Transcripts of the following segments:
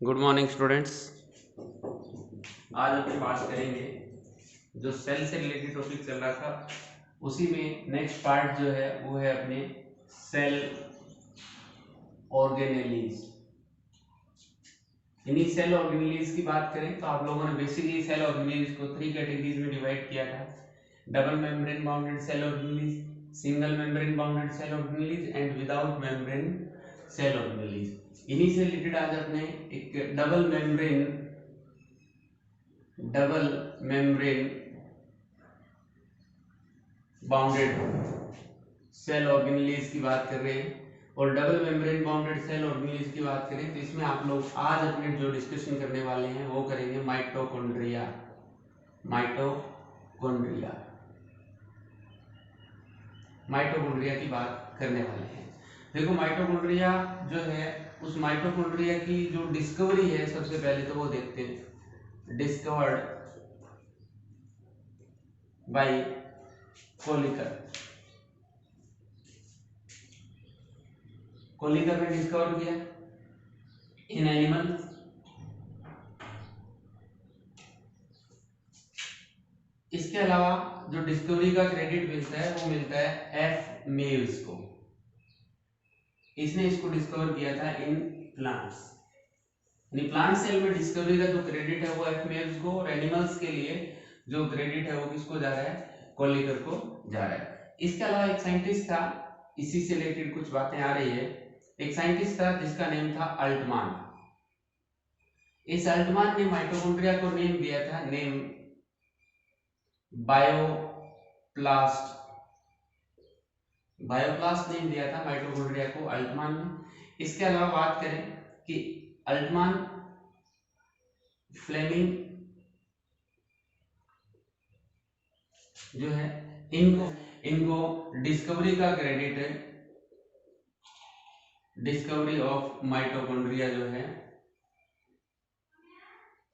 Good morning students. आज अपनी बात करेंगे जो सेल से रिलेटेड टॉपिक चल रहा था उसी में नेक्स्ट पार्ट जो है वो है अपने सेल ऑर्गेनेलीज। इन्हीं सेल ऑर्गेनेलीज की बात करें तो आप लोगों ने बेसिकली सेल ऑर्गेनेलीज को 3 कैटेगरीज में डिवाइड किया था। Double membrane bounded cell organelles, single membrane bounded cell organelles and without membrane cell organelles. इन्हीं से रिलेटेड आज अपने एक double membrane bounded cell organelles की बात कर रहे हैं। और double membrane bounded cell organelles की बात करें तो इसमें आप लोग आज अपने जो डिस्कशन करने वाले हैं वो करेंगे माइटोकॉन्ड्रिया माइटोकॉन्ड्रिया की बात करने वाले हैं। देखो माइटोकॉन्ड्रिया जो है उस माइटोकॉन्ड्रिया की जो डिस्कवरी है सबसे पहले तो वो देखते हैं। डिस्कवर्ड बाय कोलिकर ने डिस्कवर किया इन एनिमल। इसके अलावा जो डिस्कवरी का क्रेडिट मिलता है वो मिलता है एफ मेव्स को। इसने इसको डिस्कवर किया था इन प्लांट्स। प्लांट सेल में डिस्कवरी का जो क्रेडिट है वो एफ मेव्स को, और एनिमल्स के लिए जो क्रेडिट है वो किसको जा रहा है? कोलिकर को जा रहा है। इसके अलावा एक साइंटिस्ट था, इसी से रिलेटेड कुछ बातें आ रही है। एक साइंटिस्ट था जिसका नेम था अल्टमान। इस अल्टमान ने माइटोकॉन्ड्रिया को नेम दिया था, नेम बायोप्लास्ट नेम दिया था माइटोकॉन्ड्रिया को अल्टमान ने। इसके अलावा बात करें कि अल्टमान, फ्लेमिंग जो है इनको डिस्कवरी का क्रेडिट है, डिस्कवरी ऑफ माइटोकॉन्ड्रिया जो है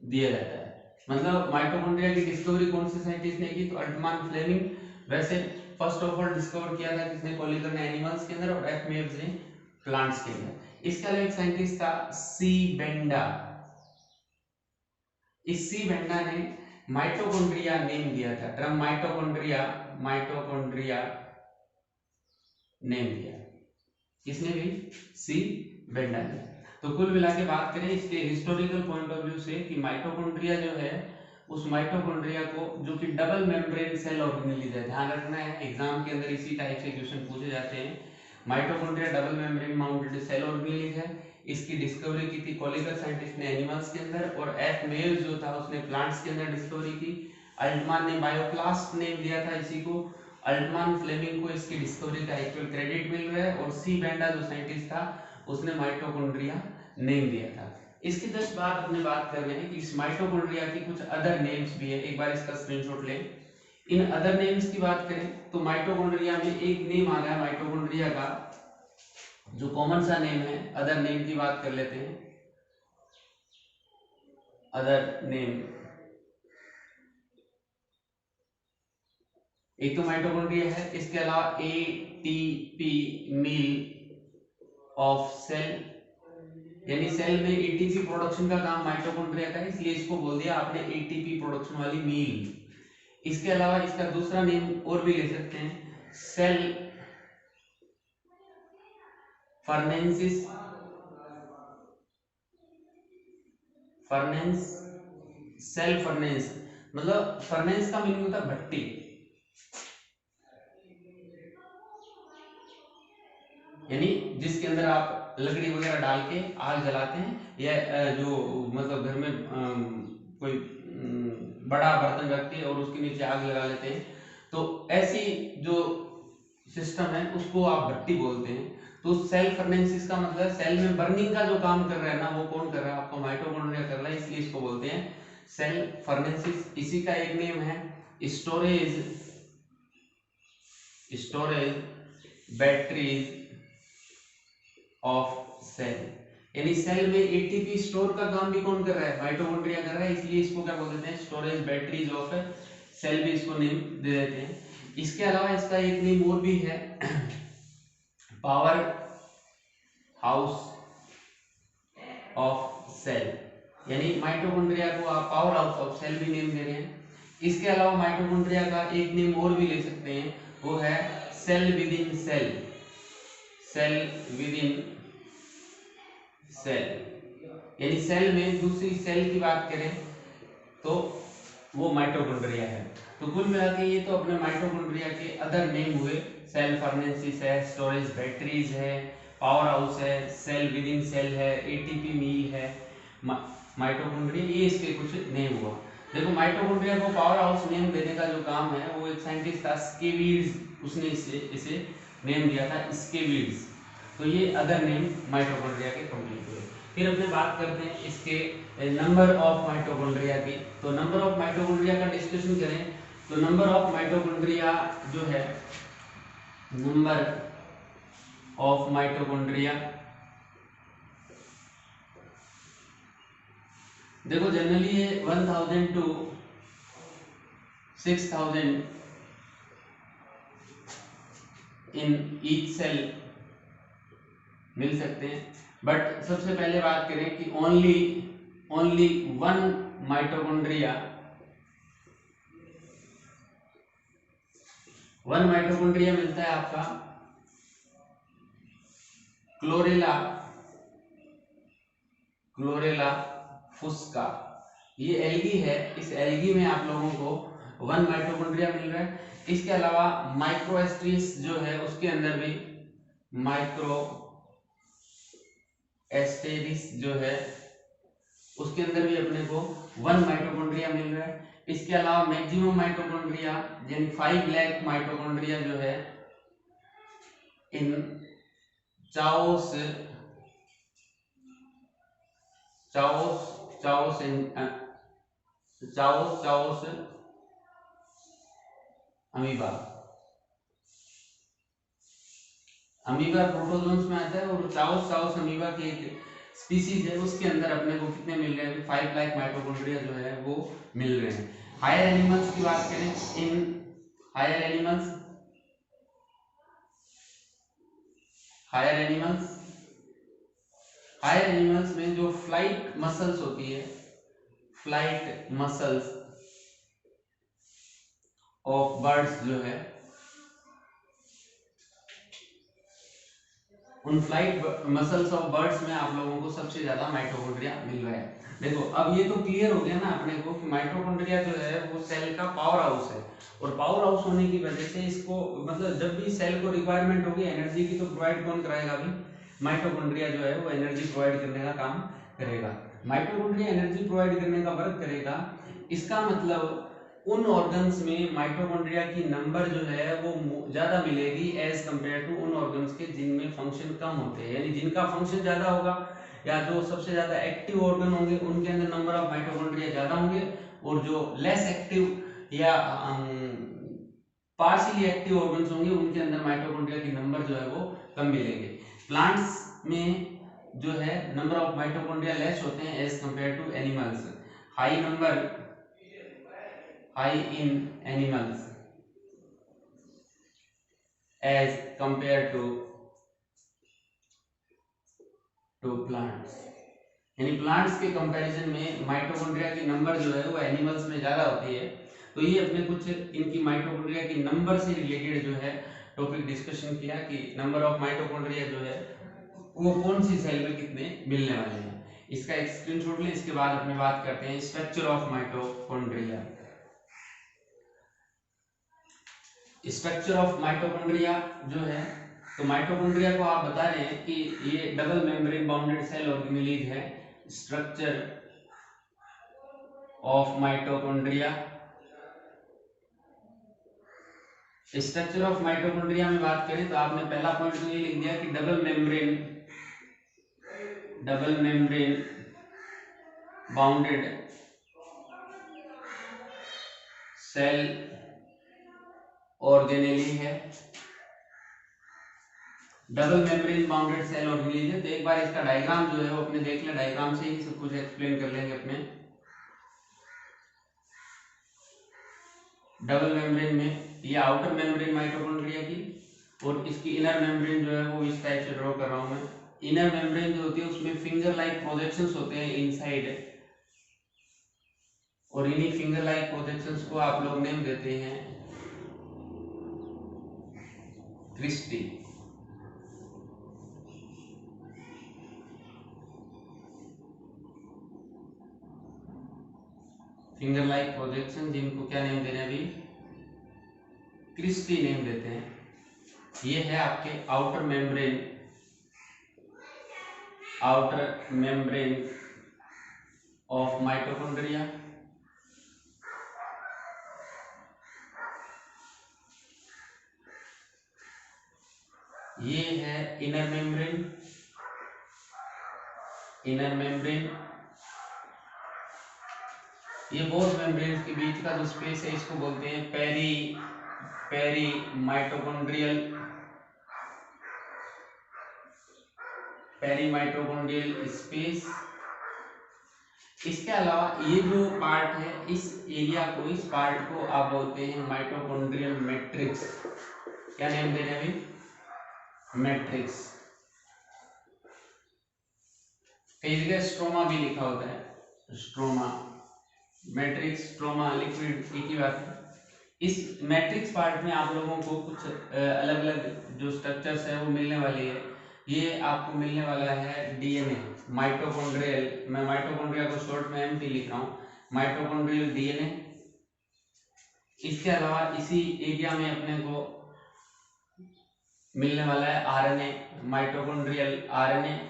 दिया जाता है। मतलब माइटोकॉन्ड्रिया की डिस्कवरी कौन से साइंटिस्ट ने की? तो अल्टमान, फ्लेमिंग। वैसे फर्स्ट ऑफ ऑल डिस्कवर किया था किसने? कोलिकर ने एनिमल्स के अंदर, और एफ मेव्स ने प्लांट्स के अंदर। इसके अलावा एक साइंटिस्ट था सी बेंडा। इस सी बेंडा ने माइटोकॉन्ड्रिया नेम दिया था, टर्म माइटोकॉन्ड्रिया नेम दिया। किसने भी? सी बेंडा ने। तो कुल मिला के बात करें इसके हिस्टोरिकल पॉइंट ऑफ व्यू से कि माइटोकॉन्ड्रिया जो है उस माइटोकॉन्ड्रिया को, जो कि डबल मेम्ब्रेन सेल ऑर्गेनेलिज है, ध्यान रखना है एग्जाम के अंदर इसी टाइप से क्वेश्चन पूछे जाते हैं। Mitochondria double membrane bounded cell organelles है। इसकी डिस्कवरी की थी कोलिकर साइंटिस्ट ने एनिमल्स के अंदर, और एफ मेव्स जो था उसने प्लांट्स के अंदर डिस्कवरी की। अल्टमान ने बायोप्लास्ट नेम दिया था इसी को। अल्टमान, फ्लेमिंग को इसकी डिस्कवरी का इक्वल क्रेडिट मिल रहा है, और सी बेंडा जो साइंटिस्ट था उसने माइटोकॉन्ड्रिया नेम दिया था। इसके जस्ट बाद अपने बात कर रहे हैं कि इस माइटोकॉन्ड्रिया की कुछ अदर नेम्स भी है। एक बार इसका स्क्रीनशॉट लें। इन अदर नेम्स की बात करें तो माइटोकॉन्ड्रिया में एक नेम आ रहा है माइटोकॉन्ड्रिया का जो कॉमन सा नेम है। अदर नेम की बात कर लेते हैं। अदर नेम, एक तो माइटोकॉन्ड्रिया है, इसके अलावा एटीपी मील ऑफ सेल, यानी सेल में एटीपी प्रोडक्शन का काम माइटोकॉन्ड्रिया का है, इसलिए इसको बोल दिया आपने एटीपी प्रोडक्शन वाली मील। इसके अलावा इसका दूसरा नेम और भी ले सकते हैं, सेल फर्नेंसिस, सेल फर्नेंस। मतलब फर्नेंस का मीनिंग होता है भट्टी, यानी जिसके अंदर आप लकड़ी वगैरह डाल के आग जलाते हैं, या जो मतलब घर में कोई बड़ा बर्तन रख के और उसके नीचे आग लगा लेते हैं, तो ऐसी जो सिस्टम है उसको आप भट्टी बोलते हैं। तो सेल फर्नेंसिस का मतलब सेल में बर्निंग का जो काम कर रहा है ना, वो कौन कर रहा है? आपको माइटोकॉन्ड्रिया कर रहा है, इसलिए इसको बोलते हैं सेल फर्नेंसिस। इसी का एक नेम है स्टोरेज बैटरीज ऑफ सेल, यानी सेल में एटीपी स्टोर का काम भी कौन कर रहा है? माइटोकॉन्ड्रिया कर रहा है, इसलिए इसको क्या बोल देते हैं? स्टोरेज बैटरीज ऑफ सेल भी इसको नेम दे देते हैं। इसके अलावा इसका एक नेम और भी है, पावर हाउस ऑफ सेल, यानी माइटोकॉन्ड्रिया को आप पावर हाउस ऑफ सेल भी नेम दे रहे हैं। इसके अलावा माइटोकॉन्ड्रिया का एक नेम और भी ले सकते हैं, वो है cell within cell, cell within cell, यानी सेल में दूसरी सेल की बात करें तो वो माइटोकॉन्ड्रिया है। तो कुल मिला के ये तो अपने माइटोकॉन्ड्रिया के अदर नेम हुए, सेल फर्नेसिस है, स्टोरेज बैटरीज है, पावर हाउस है, सेल विद इन सेल है, एटीपी मील है, माइटोकॉन्ड्रिया, ये इसके कुछ नेम हुआ। देखो माइटोकॉन्ड्रिया को पावर हाउस नेम देने का जो काम है वो एक साइंटिस्ट था स्केविड्स, उसने इसे नेम दिया था स्केविड्स। तो ये अदर नेम माइटोकॉन्ड्रिया के कंप्लीट हुए। फिर अपने बात करते हैं इसके नंबर ऑफ माइटोकॉन्ड्रिया की। तो नंबर ऑफ माइटोकॉन्ड्रिया का डिस्कशन करें तो नंबर ऑफ माइटोकॉन्ड्रिया जो है, नंबर ऑफ माइटोकॉन्ड्रिया, देखो जनरली ये 1000 टू 6000 इन ईच सेल मिल सकते हैं। बट सबसे पहले बात करें कि ओनली वन माइटोकॉन्ड्रिया मिलता है आपका क्लोरेला फुस्का। ये एल्गी है, इस एल्गी में आप लोगों को वन माइटोकॉन्ड्रिया मिल रहा है। इसके अलावा माइक्रोएस्ट्रिस जो है उसके अंदर भी माइक्रोएस्टेरिस जो है उसके अंदर भी अपने को वन माइटोकॉन्ड्रिया मिल रहा है। इसके अलावा मैक्सिमम माइटोकॉन्ड्रिया यानी 5 लाख माइटोकॉन्ड्रिया जो है इन चाओस अमीबा प्रोटोजोन्स में आता है, और चाओस अमीबा की एक स्पीसीज है, उसके अंदर अपने को कितने मिल रहे हैं, 5 लाख माइटोकॉन्ड्रिया जो है वो मिल रहे हैं। हायर एनिमल्स की बात करें, इन हायर एनिमल्स में जो फ्लाइट मसल्स होती है, फ्लाइट मसल्स ऑफ बर्ड्स जो है, उन फ्लाइट मसल्स ऑफ बर्ड्स में आप लोगों को सबसे ज्यादा माइटोकॉन्ड्रिया मिल रहा है। देखो अब ये तो क्लियर हो गया ना अपने को कि माइटोकॉन्ड्रिया जो है वो सेल का पावर हाउस है, और पावर हाउस होने की वजह से इसको मतलब जब भी सेल को रिक्वायरमेंट होगी एनर्जी की तो प्रोवाइड कौन कराएगा, अभी माइटोकॉन्ड्रिया जो है वो एनर्जी प्रोवाइड करने का काम करेगा। माइटोकॉन्ड्रिया एनर्जी प्रोवाइड करने का वर्क करेगा, इसका मतलब उन ऑर्गन्स में माइटोकॉन्ड्रिया की नंबर जो है वो ज्यादा मिलेगी एज कंपेयर टू उन ऑर्गन्स के जिनमें फंक्शन कम होते हैं, यानी जिनका फंक्शन ज्यादा होगा या जो सबसे ज्यादा एक्टिव ऑर्गन होंगे उनके अंदर नंबर ऑफ माइटोकॉन्ड्रिया ज्यादा होंगे, और जो लेस एक्टिव या पार्शियली एक्टिव ऑर्गन्स होंगे उनके अंदर माइटोकॉन्ड्रिया की नंबर जो है वो कम मिलेंगे। प्लांट्स में जो है नंबर ऑफ माइटोकॉन्ड्रिया लेस होते हैं as compare to animals, high in animals as compare to plants, यानी प्लांट्स के कंपैरिजन में माइटोकॉन्ड्रिया की नंबर जो है वो एनिमल्स में ज्यादा होती है। तो ये अपने कुछ इनकी माइटोकॉन्ड्रिया की नंबर से रिलेटेड जो है टॉपिक डिस्कशन किया कि नंबर ऑफ माइटोकॉन्ड्रिया जो है वो कौन सी सेल में कितने मिलने वाले हैं। इसका एक स्क्रीनशॉट लें, इसके बाद अपने बात करते हैं structure of mitochondria. Structure of mitochondria जो है, तो माइटोकॉन्ड्रिया को आप बता रहे हैं कि ये double membrane bounded cell organelles है। Structure of mitochondria, structure of mitochondria में बात करें तो आपने पहला पॉइंट तो ये लिख दिया कि double membrane bounded cell organelle है, double membrane bounded cell organelle है। तो एक बार इसका डायग्राम जो है वो अपने देख लें, डायग्राम से ही सब कुछ एक्सप्लेन कर लेंगे अपने। डबल मेम्ब्रेन में ये आउटर मेम्ब्रेन माइटोकॉन्ड्रिया की, और इसकी इनर मेम्ब्रेन जो है वो इस टाइप से ड्रॉ कर रहा हूं मैं। इनर मेम्ब्रेन जो होती है उसमें फिंगर लाइक प्रोजेक्शंस होते हैं इनसाइड, और इन्हीं फिंगर लाइक प्रोजेक्शंस को आप लोग नेम देते हैं क्रिस्टी। फिंगर लाइक प्रोजेक्शन जिनको क्या नेम देने अभी, क्रिस्टी नेम देते हैं। ये है आपके आउटर मेम्ब्रेन ऑफ माइटोकॉन्ड्रिया। ये है इनर मेम्ब्रेन। ये बोथ मेम्ब्रेन के बीच का जो स्पेस है इसको बोलते हैं पेरी माइटोकॉन्ड्रियल स्पेस। इसके अलावा ये जो पार्ट है, इस पार्ट को आप बोलते हैं माइटोकॉन्ड्रियल मैट्रिक्स। क्या नेम देने अभी, मैट्रिक्स। कई जगह स्ट्रोमा भी लिखा होता है, स्ट्रोमा, मैट्रिक्स, स्ट्रोमा, लिक्विड एक ही बात है। इस मैट्रिक्स पार्ट में आप लोगों को कुछ अलग अलग जो स्ट्रक्चर्स है वो मिलने वाली है। ये आपको मिलने वाला है डीएनए, माइटोकॉन्ड्रियल, मैं माइटोकॉन्ड्रिया को शॉर्ट में एमटी लिख रहा हूँ, माइटोकॉन्ड्रियल डीएनए। इसके अलावा इसी एरिया में अपने को मिलने वाला है आरएनए, माइटोकॉन्ड्रियल आरएनए।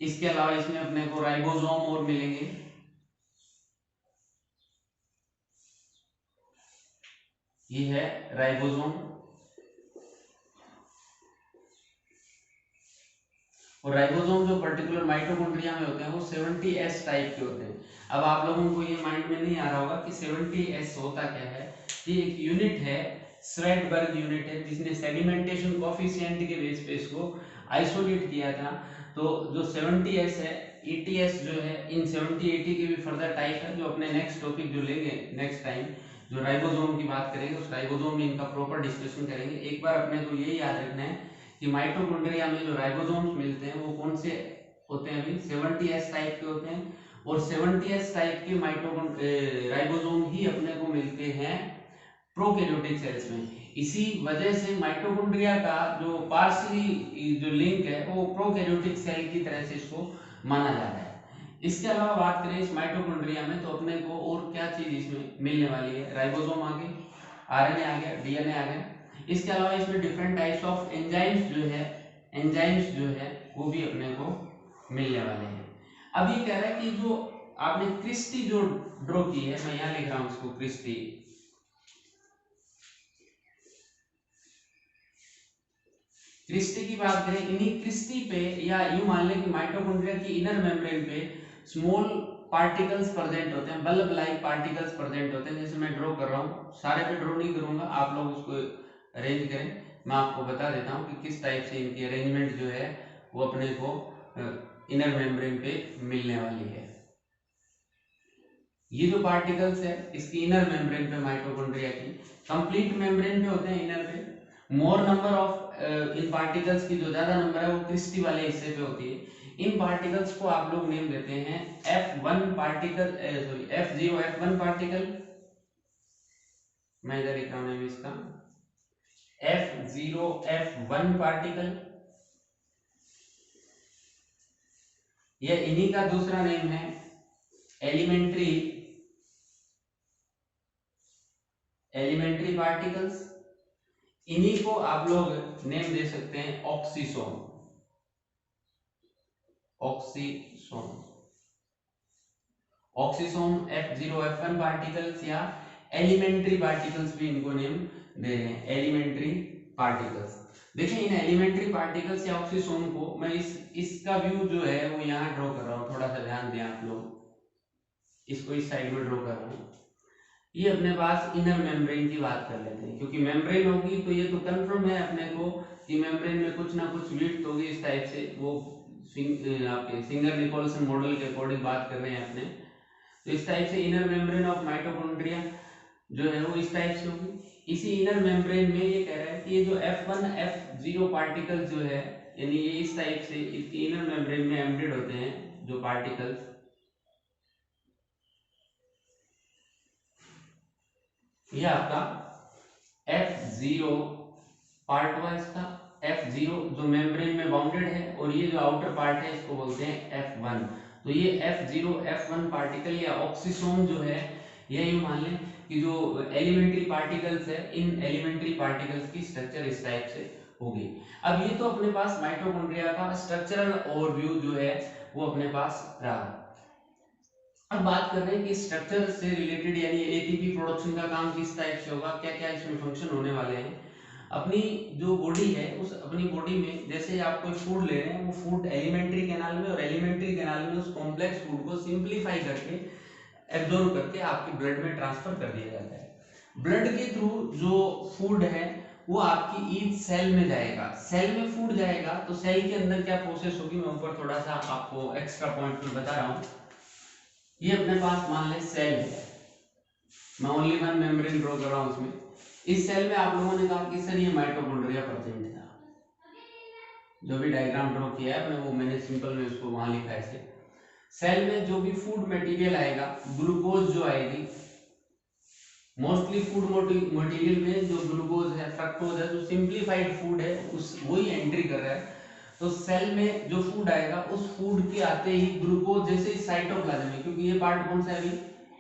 इसके अलावा इसमें अपने को राइबोसोम और मिलेंगे। ये है राइबोसोम, और राइबोसोम जो पर्टिकुलर माइटोकॉन्ड्रिया में होते हैं वो 70S टाइप के होते हैं। अब आप लोगों को ये माइंड में नहीं आ रहा होगा कि 70S होता क्या है। ये एक यूनिट है, स्वेडबर्ग यूनिट है, जिसने सेडिमेंटेशन कोफिशिएंट के बेस पे इसको आइसोलेट किया था। तो जो 70S है, ETS जो है, इन 70-80 के भी फर्दर टाइप है, जो अपने नेक्स्ट टॉपिक जो लेंगे नेक्स्ट टाइम, जो राइबोसोम की बात करेंगे, उस राइबोसोम में इनका प्रॉपर डिस्कशन करेंगे। एक बार अपने को ये याद रखना है कि माइटोकॉन्ड्रिया में जो राइबोसोम्स मिलते हैं वो कौन से होते हैं अभी, 70S टाइप के होते हैं, और 70S टाइप के राइबोसोम ही अपने को मिलते हैं प्रोकैरियोटिक सेल्स में। इसी वजह से माइटोकॉन्ड्रिया का जो पार्शियली जो लिंक है वो प्रोकैरियोटिक सेल की तरह से इसको माना जाता है। इसके अलावा बात करें इस माइटोकॉन्ड्रिया में, तो अपने को और क्या चीज इसमें मिलने वाली है, राइबोसोम आ गए, आरएनए आ गया, डीएनए आ गया। इसके अलावा इसमें डिफरेंट टाइप्स ऑफ एंजाइम्स जो है वो भी अपने को मिलने वाले हैं। अब ये कह रहा है कि जो आपने क्रिस्टी जो ड्रॉ की है, मैं यहाँ लिख रहा हूँ इसको क्रिस्टी की बात करें, इन्हीं क्रिस्टी पे, या यूं मान लें कि माइटोकॉन्ड्रिया की इनर मेम्ब्रेन पे स्मॉल पार्टिकल्स प्रेजेंट होते हैं, बल्ब लाइक पार्टिकल्स प्रेजेंट होते हैं। जैसे मैं ड्रॉ कर रहा हूँ, सारे पे ड्रॉ नहीं करूंगा, आप लोग उसको अरेंज करें। मैं आपको बता देता हूँ कि किस टाइप से इनकी अरेंजमेंट जो है वो अपने को इनर मेम्ब्रेन पे मिलने वाली है। ये जो पार्टिकल्स है इसकी इनर मेम्ब्रेन पे, माइटोकॉन्ड्रिया की कंप्लीट मेम्ब्रेन पे होते हैं, इनर पे। मोर नंबर ऑफ इन पार्टिकल्स की जो ज्यादा नंबर है वो क्रिस्टी वाले हिस्से पे होती है। इन पार्टिकल्स को आप लोग नेम देते हैं F1 particle, sorry F0 F1 particle. मैं इधर लिख रहा हूं नेम इसका F0 F1 पार्टिकल। यह इन्हीं का दूसरा नेम है एलिमेंट्री पार्टिकल्स। इन्हीं को आप लोग नेम दे सकते हैं ऑक्सीसोम F0 F1 पार्टिकल्स, या एलिमेंट्री पार्टिकल्स भी इनको नेम दे रहे हैं, एलिमेंट्री पार्टिकल्स। देखिए इन एलिमेंट्री पार्टिकल्स या ऑक्सीसोम को मैं इसका व्यू जो है वो यहाँ ड्रॉ कर रहा हूँ, थोड़ा सा ध्यान दें आप लोग, इसको इस साइड में ड्रॉ कर रहा हूँ। ये अपने पास इनर मेम्ब्रेन की बात कर लेते हैं, क्योंकि मेम्ब्रेन होगी तो ये तो कंफर्म है अपने को कि मेम्ब्रेन में कुछ ना कुछ विड्थ होगी इस टाइप से। वो आपके सिंगर निकोलसन मॉडल के अकॉर्डिंग बात कर रहे हैं अपने, तो इस टाइप से इनर मेम्ब्रेन ऑफ माइटोकॉन्ड्रिया जो है वो इस टाइप से होगी। इसी इनर मेम्ब्रेन में ये कह रहा है कि ये जो F1 F0 पार्टिकल जो है, यानी ये इस टाइप से इनर मेम्ब्रेन में एम्बेडेड होते हैं जो पार्टिकल्स, ये आपका F0 पार्ट हुआ इसका, F0 जो मेम्ब्रेन में बाउंडेड है, और ये जो आउटर पार्ट है इसको बोलते हैं F1। तो ये F0 F1 पार्टिकल या ऑक्सीसोम जो है, ये यूं मान लें कि जो एलिमेंट्री पार्टिकल्स है, इन एलिमेंट्री पार्टिकल्स की स्ट्रक्चर इस टाइप से होगी। अब ये तो अपने पास माइटोकॉन्ड्रिया का स्ट्रक्चरल ओवरव्यू जो है वो अपने पास रहा। अब बात कर रहे हैं कि स्ट्रक्चर से रिलेटेड यानी एटीपी प्रोडक्शन का काम किस टाइप से होगा, क्या क्या इसमें फंक्शन होने वाले हैं। अपनी जो बॉडी है, उस अपनी बॉडी में जैसे आप कोई फूड ले रहे हैं, वो फूड एलिमेंट्री कैनाल में, और एलिमेंट्री कैनाल में उस कॉम्प्लेक्स फूड को सिंप्लीफाई करके एब्जॉर्ब करके आपके ब्लड में ट्रांसफर कर दिया जाता है। ब्लड के थ्रू जो फूड है वो आपकी ईच सेल में जाएगा, सेल में फूड जाएगा, तो सेल के अंदर क्या प्रोसेस होगी, मैं ऊपर थोड़ा सा आपको एक्स्ट्रा पॉइंट में बता रहा हूँ। ये अपने पास मान ले सेल है, मैं ओनली वन मेम्ब्रेन ड्रॉ कर रहा हूँ इसमें। इस सेल में आप लोगों ने कहा कि सर ये माइटोकॉन्ड्रिया प्रेजेंट था, जो भी डायग्राम ड्रॉ किया है आपने वो मैंने सिंपल में उसको वहां लिखा है ऐसे। सेल में जो भी फूड मटेरियल आएगा, ग्लूकोज जो आएगी, मोस्टली फूड मटेरियल में जो ग्लूकोज है, फ्रक्टोज है, जो सिंप्लीफाइड फूड है उस वही एंट्री कर रहा है। तो सेल में जो फूड आएगा उस फूड के आते ही ग्लूकोज, जैसे साइटोप्लाज्म है, क्योंकि ये पार्ट कौन सा है अभी,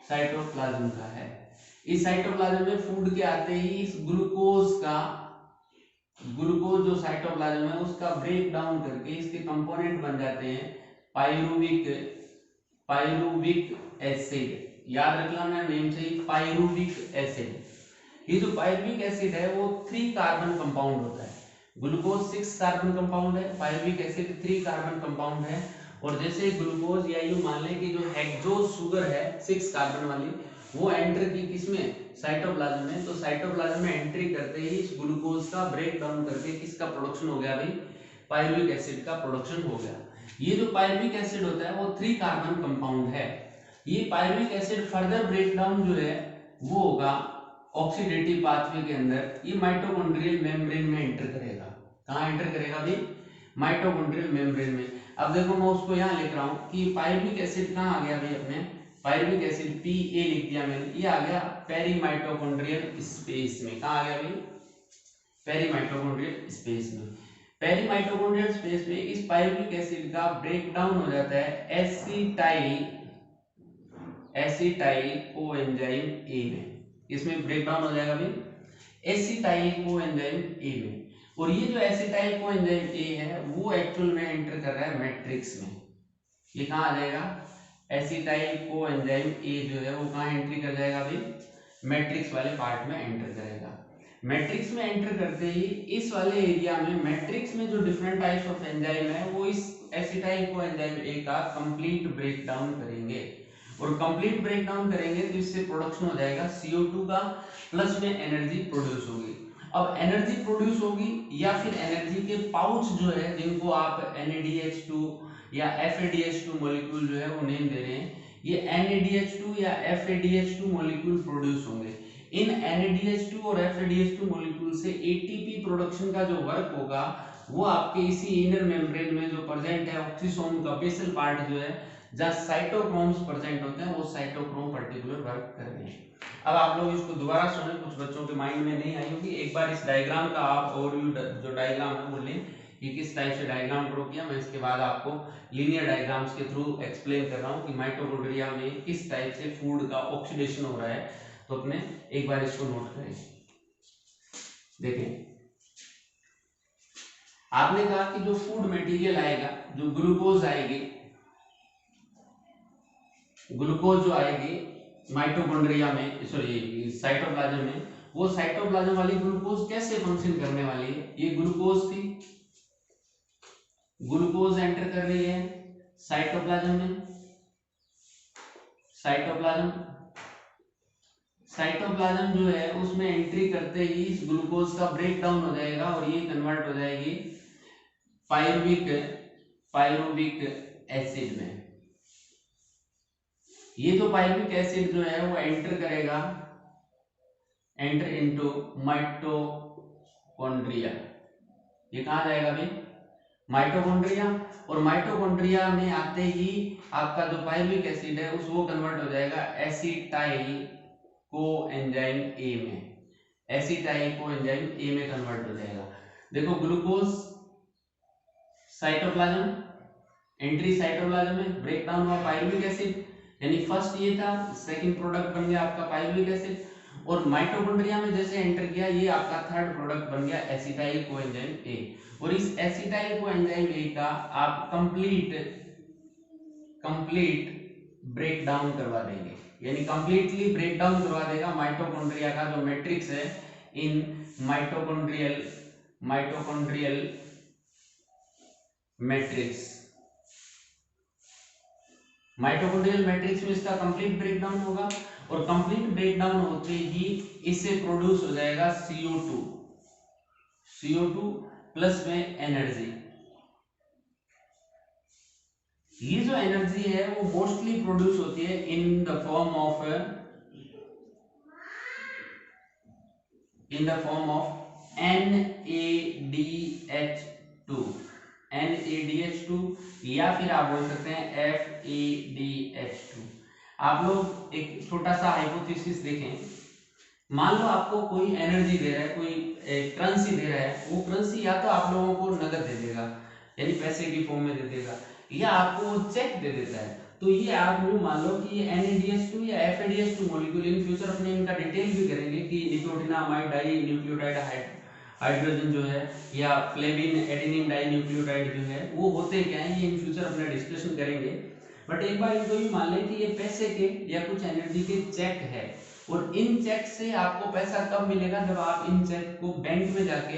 साइटोप्लाज्म का है, इस साइटोप्लाज्म में फूड के आते ही इस ग्लूकोज जो साइटोप्लाज्म है उसका ब्रेक डाउन करके इसके कंपोनेंट बन जाते हैं पायरुविक एसिड। याद रखना मैं नेम से ही, पायरुविक एसिड। ये जो पायरुविक एसिड है वो 3 कार्बन कंपाउंड होता है। ग्लूकोज 6 कार्बन कंपाउंड है, पायरुविक एसिड 3 कार्बन कंपाउंड है। और जैसे ग्लूकोज या यूं मान लें कि जो हेक्सोज शुगर है 6 कार्बन वाली, वो एंटर की किसमें, साइटोप्लाज्म में, तो साइटोप्लाज्म में एंट्री करते ही इस ग्लूकोज का ब्रेक डाउन करके किसका प्रोडक्शन हो गया भाई, पायरुविक एसिड का प्रोडक्शन हो गया। ये जो पायरुविक एसिड होता है वो 3 कार्बन कंपाउंड है। ये pyruvic acid further break down जो है वो होगा ऑक्सीडेटिव पाथवे के अंदर, ये माइटोकॉन्ड्रियल मेम्ब्रेन में एंटर करेगा। कहाँ एंटर करेगा भाई, माइटोकॉन्ड्रियल मेम्ब्रेन में। अब देखो मैं उसको यहाँ लिख रहा हूँ कि पायरुविक एसिड कहाँ आ गया भाई, अपने पायरुविक एसिड Pa लिख दिया मैंने, ये आ गया पेरीमाइटोकॉन्ड्रियल स्पेस में। कहाँ आ गया भाई, पेरीमाइटोकॉन्ड्रियल स्पेस में। पेरीमाइटोकॉन्ड्रियल स्पेस में इस पायरुविक एसिड का ब्रेक डाउन हो जाता है एसिटाइल कोएंजाइम ए में। इसमें ब्रेक डाउन हो जाएगा भाई एसिटाइल कोएंजाइम ए में। और ये जो एसिटाइल कोएंजाइम ए है वो एक्चुअल में एंटर कर रहा है मैट्रिक्स में। ये कहाँ आ जाएगा, एसिटाइल कोएंजाइम ए जो है वो कहाँ एंट्री कर जाएगा भाई, मैट्रिक्स वाले पार्ट में एंटर करेगा। मैट्रिक्स में एंटर करते ही इस वाले एरिया में मैट्रिक्स में जो डिफरेंट टाइप्स ऑफ एंजाइम है वो इस एसिटाइल कोएंजाइम ए का कंप्लीट ब्रेक डाउन करेंगे। और कंप्लीट ब्रेक डाउन करेंगे तो इससे प्रोडक्शन हो जाएगा CO2 का, प्लस में एनर्जी प्रोड्यूस होगी। अब एनर्जी प्रोड्यूस होगी या फिर एनर्जी के पाउच जो है जिनको आप NADH2 या FADH2 मॉलिक्यूल जो है वो नेम दे रहे हैं, ये NADH2 या FADH2 मॉलिक्यूल प्रोड्यूस होंगे। इन NADH2 और FADH2 मॉलिक्यूल से ATP प्रोडक्शन का जो वर्क होगा वो आपके इसी इनर मेम्ब्रेन में जो प्रेजेंट है ऑक्सीसोम का बेसल पार्ट जो है जहाँ साइटोक्रोम्स प्रेजेंट होते हैं वो साइटोक्रोम पर्टिकुलर वर्क कर रहे हैं। अब आप लोग इसको दोबारा सुने, कुछ बच्चों के माइंड में नहीं आई होगी, एक बार इस डायग्राम का आप ओवरव्यू जो डायग्राम है वो लें कि किस टाइप से डायग्राम ड्रॉ किया। मैं इसके बाद आपको लीनियर डायग्राम्स के थ्रू एक्सप्लेन कर रहा हूँ कि माइटोकॉन्ड्रिया में किस टाइप से फूड का ऑक्सीडेशन हो रहा है। तो अपने एक बार इसको नोट करें। देखें, आपने कहा कि जो फूड मटेरियल आएगा, जो ग्लूकोज आएगी, ग्लूकोज जो आएगी माइटोकॉन्ड्रिया में, सॉरी साइटोप्लाज्म में, वो साइटोप्लाज्म वाली ग्लूकोज कैसे फंक्शन करने वाली है, ये ग्लूकोज थी, ग्लूकोज एंटर कर रही है साइटोप्लाज्म में, साइटोप्लाज्म जो है उसमें एंट्री करते ही इस ग्लूकोज का ब्रेक डाउन हो जाएगा और ये कन्वर्ट हो जाएगी पायरुविक एसिड में। ये जो पायरुविक एसिड जो है वो एंटर करेगा एंटर इनटू माइटोकॉन्ड्रिया। ये कहाँ जाएगा भाई? माइटोकॉन्ड्रिया। और माइटोकॉन्ड्रिया में आते ही आपका जो पाइरुविक एसिड है उस वो कन्वर्ट हो जाएगा एसिटाइल कोएंजाइम ए में। एसिटाइल कोएंजाइम ए में कन्वर्ट हो जाएगा। देखो ग्लूकोज साइटोप्लाज्म, एंट्री साइटोप्लाज्म में, ब्रेक डाउन हुआ पाइरुविक एसिड, यानी फर्स्ट ये था, सेकंड प्रोडक्ट बन गया आपका पाइरुविक एसिड। और माइटोकॉन्ड्रिया में जैसे एंटर किया ये आपका थर्ड प्रोडक्ट बन गया एसिटाइल कोएंजाइम ए। और इस एसिटाइल कोएंजाइम ए का आप कंप्लीट ब्रेक डाउन करवा देंगे, यानी कंप्लीटली ब्रेक डाउन करवा देगा माइटोकॉन्ड्रिया का जो मैट्रिक्स है इन माइटोकॉन्ड्रियल मैट्रिक्स। माइटोकॉन्ड्रियल मैट्रिक्स में इसका कंप्लीट ब्रेकडाउन होगा और कंप्लीट ब्रेकडाउन होते ही इससे प्रोड्यूस हो जाएगा CO2 प्लस में एनर्जी। ये जो एनर्जी है वो मोस्टली प्रोड्यूस होती है in the form of NADH2 या फिर आप बोल सकते हैं FADH2। आप लोग एक छोटा सा हाइपोथेसिस देखें, मान लो आपको कोई एनर्जी दे रहा है, कोई करेंसी दे रहा है, वो करेंसी या तो आप लोगों को नगद दे देगा यानी पैसे की फॉर्म में दे देगा, या आपको चेक दे देता है। तो ये आप यूं मान लो कि ये NADH2 या FADH2 मॉलिक्यूल इन फ्यूचर अपने इनका डिटेल भी करेंगे कि निकोटिनामाइड डाई न्यूक्लियोटाइड हाइड्रोजन जो है या फ्लेविन एडेनिन डाई न्यूक्लियोटाइड जो है वो होते क्या है, ये इन फ्यूचर अपना डिस्कशन करेंगे। बट एक बार इनको भी मान लें कि ये पैसे के या कुछ एनर्जी के चेक है, और इन चेक से आपको पैसा कब मिलेगा? जब आप इन चेक को बैंक में जाके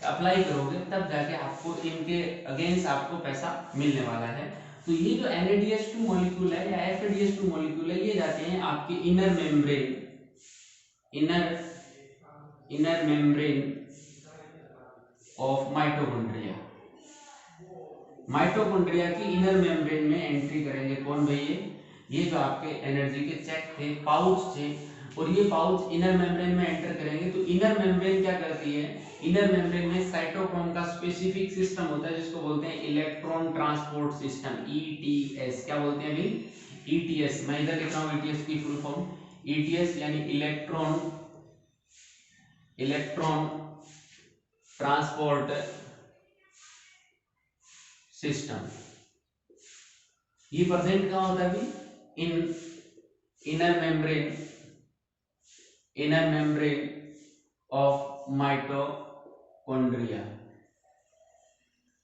अप्लाई करोगे, तब जाके आपको इनके अगेंस्ट आपको पैसा मिलने वाला है। तो ये जो NADH2 मॉलिक्यूल है या FADH2 मॉलिक्यूल है, ये जाते हैं आपके inner membrane of mitochondria. Mitochondria की इनर मेम्ब्रेन में एंट्री करेंगे कौन भाई? ये जो आपके एनर्जी के चेक थे, पाउच थे, और ये पाउच इनर मेम्ब्रेन में एंटर करेंगे। तो इनर मेम्ब्रेन क्या करती है? इनर मेम्ब्रेन में साइटोक्रोम का स्पेसिफिक सिस्टम होता है जिसको बोलते हैं इलेक्ट्रॉन ट्रांसपोर्ट सिस्टम, ETS। क्या बोलते हैं भाई? ETS। मैं इधर लिख रहा हूँ ETS की फुल फॉर्म। ETS यानी इलेक्ट्रॉन ट्रांसपोर्ट सिस्टम। ये प्रेजेंट कहाँ होता है अभी? इन इनर मेम्ब्रेन ऑफ माइटोकॉन्ड्रिया।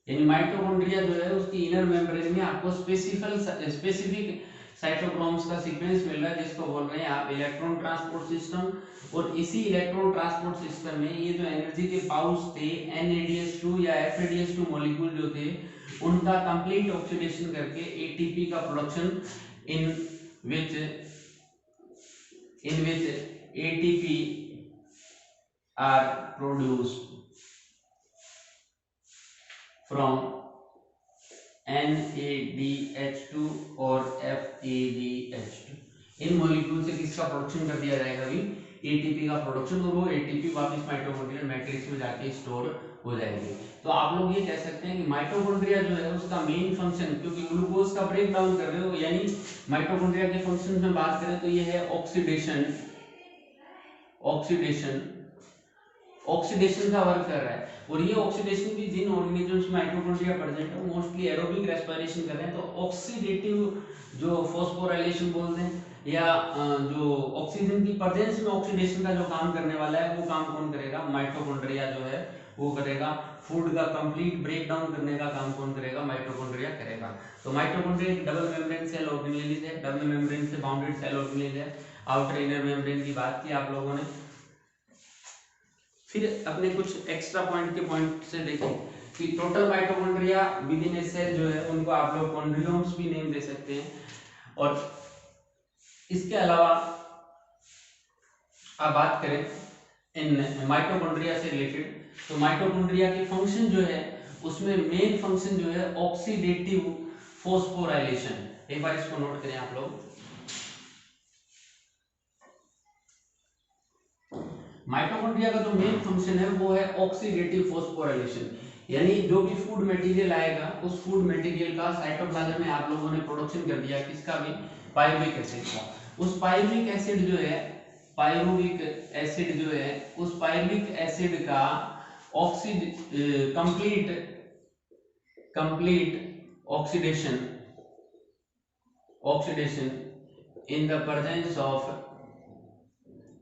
यानी माइटोकॉन्ड्रिया जो है उसकी इनर मेम्ब्रेन में आपको स्पेसिफिक साइटोक्रोम्स का सीक्वेंस मिल रहा है जिसको बोल रहे हैं आप इलेक्ट्रॉन ट्रांसपोर्ट सिस्टम। और इसी इलेक्ट्रॉन ट्रांसपोर्ट सिस्टम में ये जो एनर्जी के पाउच थे, NADH2 या FADH2 मॉलिक्यूल जो थे, उनका कंप्लीट ऑक्सीडेशन करके ATP का production in which ATP are produced from NADH2 और FADH2। इन मॉलिक्यूल से किसका प्रोडक्शन कर दिया जाएगा अभी? ATP का प्रोडक्शन, और वो ATP वापस माइटोकॉन्ड्रियल मैट्रिक्स में जाके स्टोर हो जाएंगे। तो आप लोग ये कह सकते हैं कि माइटोकॉन्ड्रिया जो है उसका मेन फंक्शन, क्योंकि ग्लूकोज का ब्रेक डाउन कर रहे हो, यानी माइटोकॉन्ड्रिया के फंक्शन में बात करें तो ये है ऑक्सीडेशन का वर्क कर रहा है। और ये ऑक्सीडेशन भी जिन ऑर्गेनिजम्स में माइटोकॉन्ड्रिया प्रेजेंट है मोस्टली एरोबिक रेस्पिरेशन कर रहे हैं। तो ऑक्सीडेटिव जो फॉस्फोराइलेशन बोलते हैं, या जो ऑक्सीजन की प्रेजेंस में ऑक्सीडेशन का जो काम करने वाला है, वो काम कौन करेगा? माइटोकॉन्ड्रिया जो है वो करेगा। फूड का कंप्लीट ब्रेक डाउन करने का काम कौन करेगा? माइटोकॉन्ड्रिया करेगा। तो माइटोकॉन्ड्रिया एक डबल मेम्ब्रेन सेल ऑर्गेनेलिज है, डबल मेम्ब्रेन से बाउंडेड सेल ऑर्गेनेलिज है। आउटर इनर मेम्ब्रेन की बात की आप लोगों ने। फिर अपने कुछ एक्स्ट्रा पॉइंट के पॉइंट से देखें कि total mitochondria within a cell जो है उनको आप लोग कॉन्ड्रियोम्स भी नेम दे सकते हैं। और इसके अलावा आप बात करें इन माइटोकॉन्ड्रिया से रिलेटेड, तो माइटोकॉन्ड्रिया की फंक्शन जो है उसमें मेन फंक्शन जो है ऑक्सीडेटिव फॉस्फोराइलेशन। एक बार इसको नोट करें आप लोग। माइटोकॉन्ड्रिया का जो मेन फंक्शन है वो है ऑक्सीडेटिव फॉस्फोराइलेशन, यानी जो भी फूड मटेरियल आएगा उस फूड मटेरियल का साइटोप्लाज्म में आप लोगों ने प्रोडक्शन कर दिया, किसका भी, पायरुविक एसिड का। उस पायरुविक एसिड जो है, पायरुविक एसिड जो है, उस पायरुविक एसिड का complete oxidation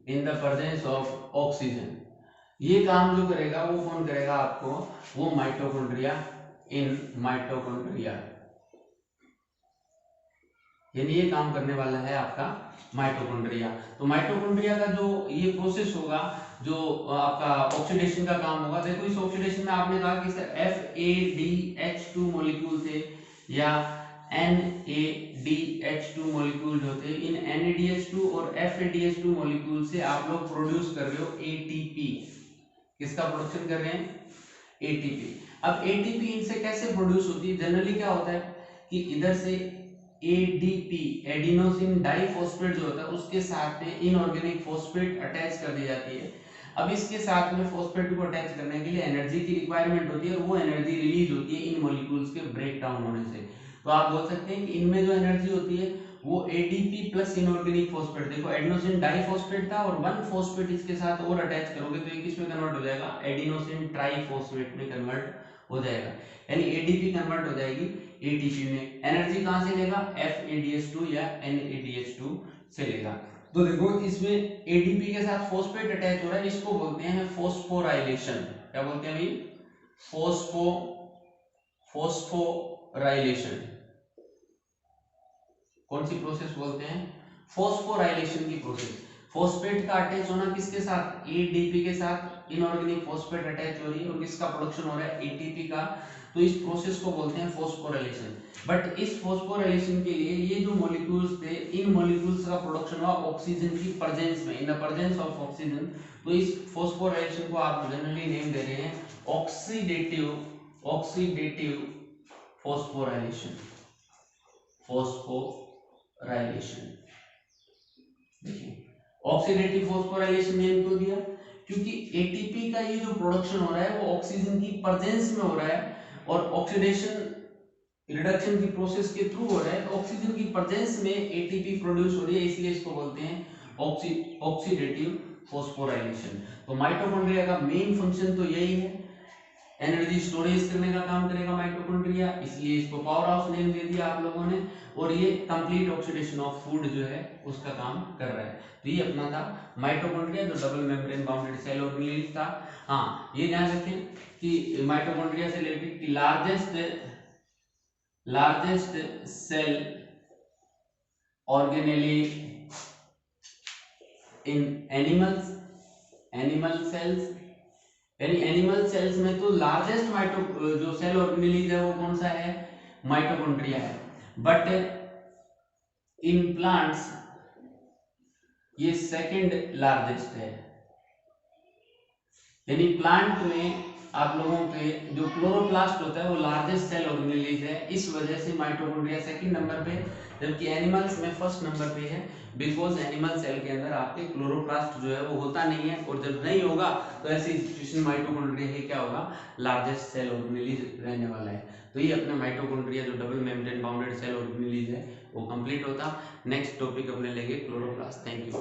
in the presence of oxygen, ये काम जो करेगा वो कौन करेगा आपको, वो माइटोकॉन्ड्रिया इन माइटोकॉन्ड्रिया, यानी ये काम करने वाला है आपका माइटोकॉन्ड्रिया। तो माइटोकॉन्ड्रिया का जो ये प्रोसेस होगा, जो आपका ऑक्सीडेशन का काम होगा, देखो इस ऑक्सीडेशन में आपने कहा कि सर FADH2 मॉलिक्यूल से या NADH2 मॉलिक्यूल जो थे, इन NADH2 और FADH2 मॉलिक्यूल से आप लोग प्रोड्यूस कर रहे हो ATP। किसका प्रोडक्शन कर रहे हैं, ATP। अब ATP इनसे कैसे प्रोड्यूस होती है, जनरली क्या होता है कि इधर से ADP एडिनोसिन डाइफॉस्फेट जो होता है उसके साथ में इनऑर्गेनिक फॉस्फेट अटैच कर दी जाती है। अब इसके साथ में फॉस्फेट को अटैच करने के लिए एनर्जी की रिक्वायरमेंट होती है और वो एनर्जी रिलीज होती है इन मॉलिक्यूल्स के ब्रेक डाउन होने से। तो आप बोल सकते हैं कि इनमें जो एनर्जी होती है वो ADP प्लस इनऑर्गेनिक फॉस्फेट, देखो एडिनोसिन डाइफॉस्फेट था और वन फॉस्फेट इसके साथ और अटैच करोगे तो ये किस में कन्वर्ट हो जाएगा, एडिनोसिन ट्राइफॉस्फेट में कन्वर्ट हो जाएगा, यानी ADP कन्वर्ट हो जाएगी ATP में। एनर्जी कहां से लेगा, FADH2 या NADH2 से लेगा। तो देखो इसमें ADP के साथ फॉस्फेट अटैच हो रहा है, इसको बोलते हैं फॉस्फोराइलेशन। क्या बोलते हैं भाई, फॉस्फोराइलेशन। कौन सी प्रोसेस बोलते हैं, फॉस्फोराइलेशन की प्रोसेस। फॉस्फेट का अटैच होना किसके साथ, ADP के साथ, इनऑर्गेनिक फॉस्फेट अटैच हो रही है और किसका प्रोडक्शन हो रहा है, ATP का। तो इस प्रोसेस को बोलते हैं फॉस्फोराइलेशन। बट इस फॉस्फोराइलेशन के लिए ये जो मॉलिक्यूल्स थे, इन मॉलिक्यूल्स का प्रोडक्शन हुआ ऑक्सीजन की प्रेजेंस में, in the presence of oxygen. तो इस फॉस्फोराइलेशन को आप जनरली नेम दे रहे हैं ऑक्सीडेटिव फॉस्फोराइलेशन। देखिए ऑक्सीडेटिव फॉस्फोराइलेशन नेम क्यों दिया, क्योंकि ATP का ये जो प्रोडक्शन हो रहा है वो ऑक्सीजन की प्रेजेंस में हो रहा है और ऑक्सीडेशन रिडक्शन की प्रोसेस के थ्रू हो रहा है। तो ऑक्सीजन की प्रेजेंस में ATP प्रोड्यूस हो रही है, इसलिए इसको बोलते हैं ऑक्सीडेटिव फॉस्फोराइलेशन। तो माइटोकॉन्ड्रिया का मेन फंक्शन तो यही है, एनर्जी स्टोरेज करने का काम करेगा माइटोकॉन्ड्रिया, इसलिए इसको पावर हाउस नेम दे दिया आप लोगों ने। और ये कंप्लीट ऑक्सीडेशन ऑफ फूड जो है उसका काम कर रहा है। तो ये अपना था माइटोकॉन्ड्रिया, जो double membrane bounded cell organelle था। हाँ ये ध्यान रखें कि माइटोकॉन्ड्रिया से रिलेटेड की largest cell organelle in animal cells, यानी एनिमल सेल्स में तो लार्जेस्ट जो सेल ऑर्गेनेलीज है वो कौन सा है, माइटोकॉन्ड्रिया है। बट इन प्लांट्स ये सेकंड लार्जेस्ट है, यानी प्लांट में आप लोगों के जो क्लोरोप्लास्ट होता है वो लार्जेस्ट सेल ऑर्गेनेलीज है, इस वजह से माइटोकॉन्ड्रिया सेकंड नंबर पे, जबकि एनिमल्स में फर्स्ट नंबर पे है। बिकॉज एनिमल सेल के अंदर आपके क्लोरोप्लास्ट जो है वो होता नहीं है, और जब नहीं होगा तो ऐसी सिचुएशन माइटोकॉन्ड्रिया ही क्या होगा, लार्जेस्ट सेल ऑर्गेनेलीज रहने वाला है। तो ये अपना माइटोकॉन्ड्रिया जो double membrane bounded cell organelles है वो कंप्लीट होता। नेक्स्ट टॉपिक अपने लेंगे क्लोरोप्लास्ट। Thank you.